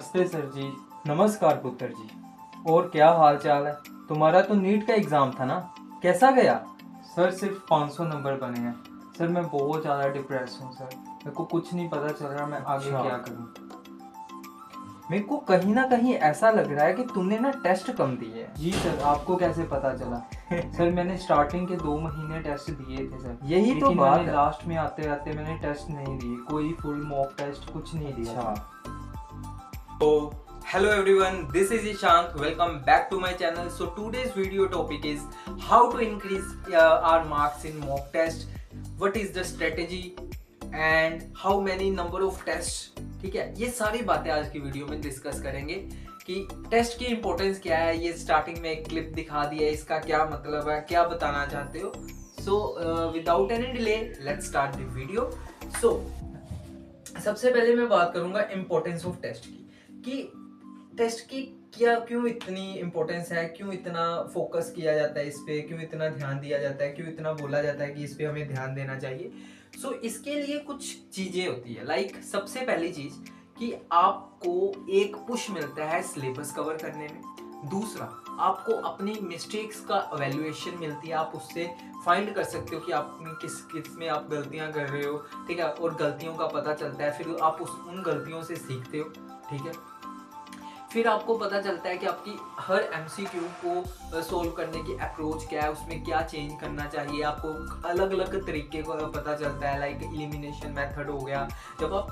नमस्ते सर जी। नमस्कार पुत्र जी। और क्या हाल चाल है? तुम्हारा तो नीट का एग्ज़ाम था ना, कैसा गया? सर सिर्फ 500 नंबर बने हैं। सर मैं बहुत ज़्यादा डिप्रेस हूँ सर। मेरे को कुछ नहीं पता चल रहा मैं आगे क्या करूँ। मेरे को कहीं ना कहीं ऐसा लग रहा है कि तुमने ना टेस्ट कम दिए हैं। जी सर, आपको कैसे पता चला? सर मैंने स्टार्टिंग के 2 महीने टेस्ट दिए थे सर। यही तो बात है। लास्ट में आते आते मैंने टेस्ट नहीं दिए, कोई फुल मॉक टेस्ट कुछ नहीं दिया। So, hello everyone, this is Ishant. Welcome back to my channel. So today's video topic is how to increase our marks in mock test. What is the strategy and how many number of tests. ठीक है, ये सारी बातें आज की video में discuss करेंगे कि टेस्ट की इंपॉर्टेंस क्या है। ये स्टार्टिंग में एक क्लिप दिखा दिया है, इसका क्या मतलब है, क्या बताना चाहते हो। So without any delay let's start the video. So सबसे पहले मैं बात करूंगा इंपॉर्टेंस ऑफ टेस्ट की, कि टेस्ट की क्यों इतनी इंपॉर्टेंस है, क्यों इतना फोकस किया जाता है इस पे, क्यों इतना ध्यान दिया जाता है, क्यों इतना बोला जाता है कि इस पे हमें ध्यान देना चाहिए। सो इसके लिए कुछ चीजें होती है। लाइक सबसे पहली चीज कि आपको एक पुश मिलता है सिलेबस कवर करने में। दूसरा, आपको अपनी मिस्टेक्स का एवेल्युएशन मिलती है, आप उससे फाइंड कर सकते हो कि आप किस में आप गलतियां कर रहे हो, ठीक है, और गलतियों का पता चलता है, फिर आप उन गलतियों से सीखते हो, ठीक है। फिर आपको पता चलता है कि आपकी हर एमसीक्यू को सोल्व करने की अप्रोच क्या है, उसमें क्या चेंज करना चाहिए। आपको अलग अलग तरीके को पता चलता है, लाइक एलिमिनेशन मेथड हो गया। जब आप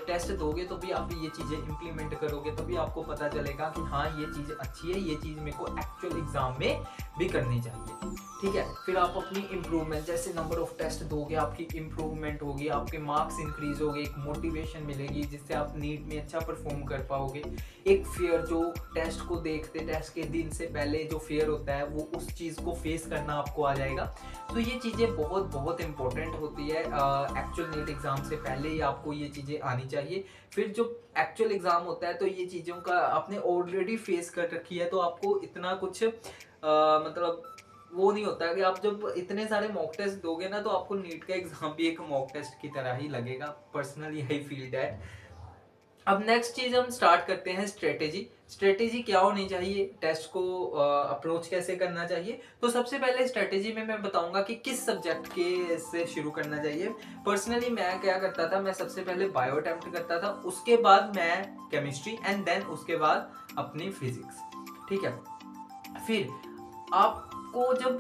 टेस्ट दोगे तो भी आप ये चीज़ें इंप्लीमेंट करोगे, तभी आपको पता चलेगा कि हाँ ये चीज़ अच्छी है, ये चीज़ मेरे को एक्चुअल एग्जाम में भी करनी चाहिए, ठीक है। फिर आप अपनी इम्प्रूवमेंट, जैसे नंबर ऑफ टेस्ट दोगे आपकी इम्प्रूवमेंट होगी, आपके मार्क्स इंक्रीज होंगे, एक मोटिवेशन मिलेगी जिससे आप नीट में अच्छा परफॉर्म कर पाओगे। एक फियर, जो टेस्ट को देखते, टेस्ट के दिन से पहले जो फियर होता है, वो उस चीज़ को फेस करना आपको आ जाएगा। तो ये चीज़ें बहुत बहुत इंपॉर्टेंट होती है। एक्चुअल नीट एग्जाम से पहले ही आपको ये चीज़ें आनी चाहिए। फिर जो एक्चुअल एग्जाम होता है तो ये चीज़ों का आपने ऑलरेडी फेस कर रखी है, तो आपको इतना कुछ मतलब वो नहीं होता है कि आप जब इतने सारे मॉक टेस्ट दोगे ना, तो आपको नीट का एग्जाम भी एक मॉक टेस्ट की तरह ही लगेगा। पर्सनली यही फील्ड है। अब नेक्स्ट चीज हम स्टार्ट करते हैं स्ट्रेटेजी। स्ट्रेटेजी क्या होनी चाहिए, टेस्ट को अप्रोच कैसे करना चाहिए। तो सबसे पहले स्ट्रेटेजी में मैं बताऊंगा कि किस सब्जेक्ट के से शुरू करना चाहिए। पर्सनली मैं क्या करता था, मैं सबसे पहले बायो अटेम्प्ट करता था, उसके बाद मैं केमिस्ट्री, एंड देन उसके बाद अपनी फिजिक्स, ठीक है। फिर आपको जब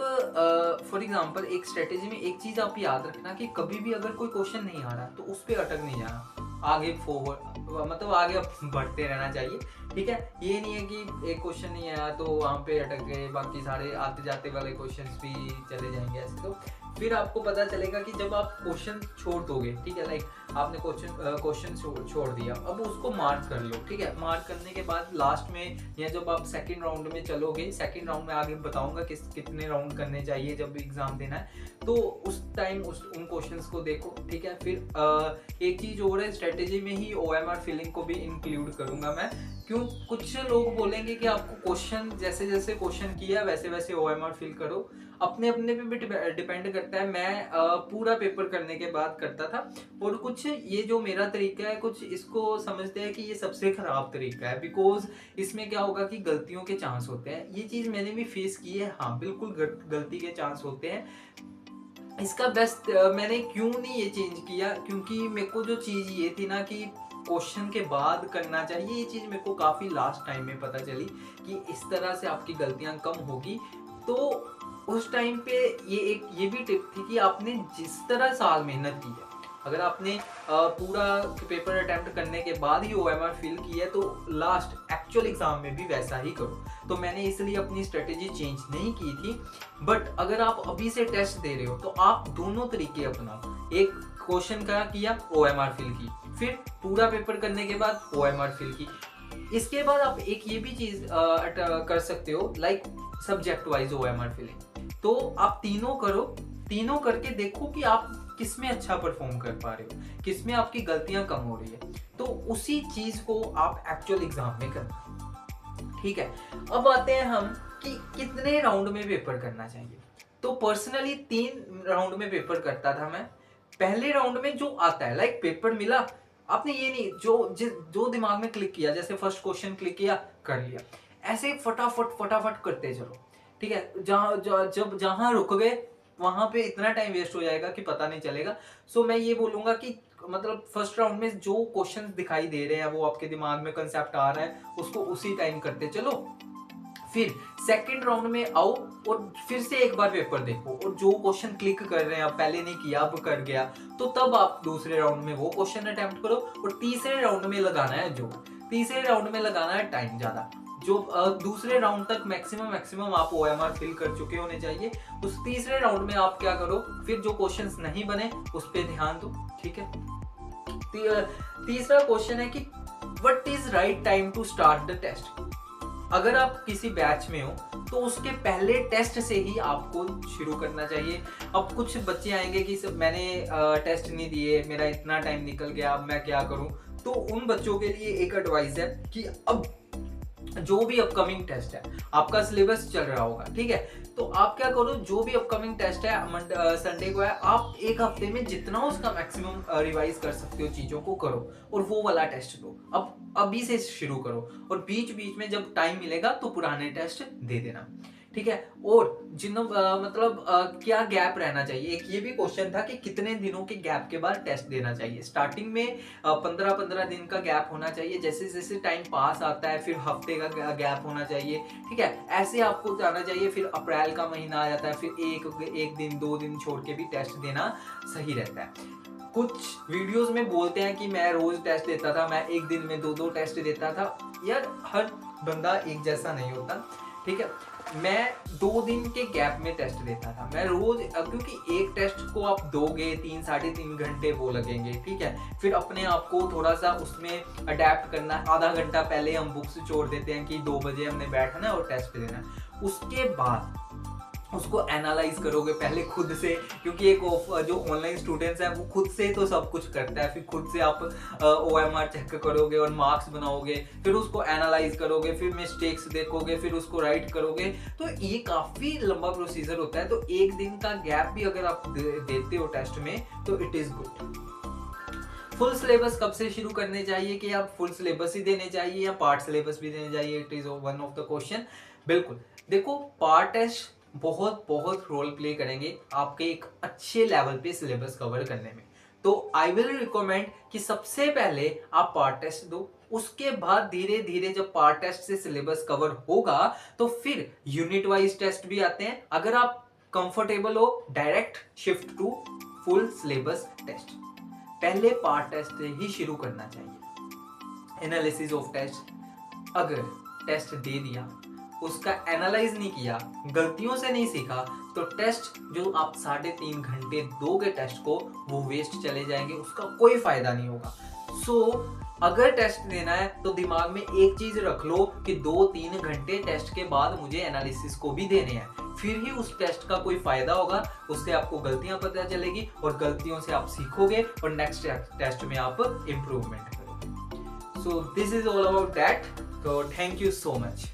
फॉर एग्जांपल एक स्ट्रेटेजी में एक चीज आप याद रखना कि कभी भी अगर कोई क्वेश्चन नहीं आ रहा तो उस पर अटक नहीं जाना, आगे फॉरवर्ड मतलब आगे बढ़ते रहना चाहिए, ठीक है। ये नहीं है कि एक क्वेश्चन नहीं आया तो वहां पे अटक गए, बाकी सारे आते जाते वाले क्वेश्चंस भी चले जाएंगे ऐसे। तो फिर आपको पता चलेगा कि जब आप क्वेश्चन छोड़ दोगे, ठीक है, लाइक आपने क्वेश्चन छोड़ दिया, अब उसको मार्क कर लो, ठीक है। मार्क करने के बाद लास्ट में, या जब आप सेकंड राउंड में चलोगे, सेकंड राउंड में आगे बताऊंगा कितने राउंड करने चाहिए जब एग्जाम देना है, तो उस टाइम उन क्वेश्चंस को देखो, ठीक है। फिर एक चीज और है, स्ट्रेटेजी में ही OMR फिलिंग को भी इंक्लूड करूंगा मैं। क्यों, कुछ लोग बोलेंगे कि आपको क्वेश्चन जैसे जैसे क्वेश्चन किया वैसे वैसे OMR फिल करो, अपने अपने पे भी डिपेंड करता है। मैं पूरा पेपर करने के बाद करता था, और कुछ ये जो मेरा तरीका है, कुछ इसको समझते हैं कि ये सबसे खराब तरीका है, बिकॉज इसमें क्या होगा कि गलतियों के चांस होते हैं। ये चीज मैंने भी फेस की है, हाँ बिल्कुल गलती के चांस होते हैं। इसका बेस्ट मैंने क्यों नहीं ये चेंज किया, क्योंकि मेरे को जो चीज ये थी ना कि क्वेश्चन के बाद करना चाहिए, ये चीज मेरे को काफी लास्ट टाइम में पता चली कि इस तरह से आपकी गलतियां कम होगी। तो उस टाइम पे ये भी टिप थी कि आपने जिस तरह साल मेहनत की है, अगर आपने पूरा पेपर अटेम्प्ट करने के बाद ही OMR फिल की है, तो लास्ट एक्चुअल एग्जाम में भी वैसा ही करो। तो मैंने इसलिए अपनी स्ट्रेटेजी चेंज नहीं की थी। बट अगर आप अभी से टेस्ट दे रहे हो तो आप दोनों तरीके अपनाओ। एक क्वेश्चन का किया, OMR फिल की, फिर पूरा पेपर करने के बाद OMR फिल की। इसके बाद आप एक ये भी चीज कर सकते हो, like subject wise OMR filling. तो आप तीनों करो, तीनों करके देखो कि आप किस में अच्छा परफॉर्म कर पा रहे हो, किस में आपकी गलतियां कम हो रही है, तो उसी चीज को आप एक्चुअल एग्जाम में करना, ठीक है। अब आते हैं हम कि कितने राउंड में पेपर करना चाहिए। तो पर्सनली 3 राउंड में पेपर करता था मैं। पहले राउंड में जो आता है, लाइक पेपर मिला, आपने ये नहीं जो दिमाग में क्लिक किया, जैसे फर्स्ट क्वेश्चन क्लिक किया कर लिया, ऐसे फटाफट करते चलो, ठीक है। जहां रुक गए वहां पे इतना टाइम वेस्ट हो जाएगा कि पता नहीं चलेगा। सो मैं ये बोलूंगा कि मतलब फर्स्ट राउंड में जो क्वेश्चंस दिखाई दे रहे हैं, वो आपके दिमाग में कंसेप्ट आ रहा है, उसको उसी टाइम करते चलो। फिर सेकंड राउंड में आओ और फिर से एक बार पेपर देखो, और जो क्वेश्चन क्लिक कर रहे हैं, आप पहले नहीं किया अब कर गया, तो तब आप दूसरे राउंड में वो क्वेश्चन अटेम्प्ट करो। और तीसरे राउंड में लगाना है तीसरे राउंड में लगाना है टाइम ज्यादा। जो दूसरे राउंड तक मैक्सिमम आप OMR फिल कर चुके होने चाहिए। उस तीसरे राउंड में आप क्या करो, फिर जो क्वेश्चंस नहीं बने उस पर ध्यान दो, ठीक है। तीसरा क्वेश्चन है कि what is right time to start the test. अगर आप किसी बैच में हो तो उसके पहले टेस्ट से ही आपको शुरू करना चाहिए। अब कुछ बच्चे आएंगे कि मैंने टेस्ट नहीं दिए, मेरा इतना टाइम निकल गया, अब मैं क्या करूं। तो उन बच्चों के लिए एक एडवाइस है कि अब जो भी अपकमिंग टेस्ट है, आपका सिलेबस चल रहा होगा, ठीक है, तो आप क्या करो, जो भी अपकमिंग टेस्ट है संडे को है, आप एक हफ्ते में जितना उसका मैक्सिमम रिवाइज कर सकते हो चीजों को करो और वो वाला टेस्ट दो। अब अभी से शुरू करो, और बीच बीच में जब टाइम मिलेगा तो पुराने टेस्ट दे देना, ठीक है। और क्या गैप रहना चाहिए, एक ये भी क्वेश्चन था कि कितने दिनों के गैप के बाद टेस्ट देना चाहिए। स्टार्टिंग में 15-15 दिन का गैप होना चाहिए, जैसे जैसे टाइम पास आता है फिर हफ्ते का गैप होना चाहिए, ठीक है, ऐसे आपको जाना चाहिए। फिर अप्रैल का महीना आ जाता है, फिर एक दिन 2 दिन छोड़ के भी टेस्ट देना सही रहता है। कुछ वीडियोस में बोलते हैं कि मैं रोज टेस्ट देता था, मैं एक दिन में 2-2 टेस्ट देता था। यार हर बंदा एक जैसा नहीं होता, ठीक है। मैं 2 दिन के गैप में टेस्ट देता था, मैं रोज, क्योंकि एक टेस्ट को आप दोगे 3-3.5 घंटे वो लगेंगे, ठीक है। फिर अपने आप को थोड़ा सा उसमें अडेप्ट करना, आधा घंटा पहले हम बुक्स छोड़ देते हैं कि 2 बजे हमने बैठना है और टेस्ट देना है। उसके बाद उसको एनालाइज करोगे पहले खुद से, क्योंकि एक जो ऑनलाइन स्टूडेंट्स हैं वो खुद से तो सब कुछ करता है, फिर खुद से आप OMR चेक करोगे और मार्क्स बनाओगे, फिर उसको एनालाइज करोगे, फिर मिस्टेक्स देखोगे, फिर उसको राइट करोगे। तो ये काफी लंबा प्रोसीजर होता है। तो एक दिन का गैप भी अगर आप देते हो टेस्ट में तो it is good. Full syllabus कब से शुरू करने चाहिए, कि आप फुल सिलेबस ही देने चाहिए या पार्ट सिलेबस भी देने चाहिए, it is one of the question. बिल्कुल, देखो पार्ट टेस्ट बहुत रोल प्ले करेंगे आपके एक अच्छे लेवल पे सिलेबस कवर करने में। तो आई विल रिकमेंड कि सबसे पहले आप पार्ट टेस्ट दो, उसके बाद धीरे धीरे जब पार्ट टेस्ट से सिलेबस कवर होगा तो फिर यूनिट वाइज टेस्ट भी आते हैं। अगर आप कंफर्टेबल हो, direct shift to full syllabus test. पहले पार्ट टेस्ट से ही शुरू करना चाहिए। एनालिसिस ऑफ टेस्ट, अगर टेस्ट दे दिया, उसका एनालाइज नहीं किया, गलतियों से नहीं सीखा, तो टेस्ट जो आप 3.5 घंटे दोगे टेस्ट को, वो वेस्ट चले जाएंगे, उसका कोई फायदा नहीं होगा। सो अगर टेस्ट देना है तो दिमाग में एक चीज रख लो कि 2-3 घंटे टेस्ट के बाद मुझे एनालिसिस को भी देने हैं, फिर ही उस टेस्ट का कोई फायदा होगा। उससे आपको गलतियां पता चलेगी और गलतियों से आप सीखोगे और नेक्स्ट टेस्ट में आप इम्प्रूवमेंट करोगे। So this is all about that. तो थैंक यू सो मच।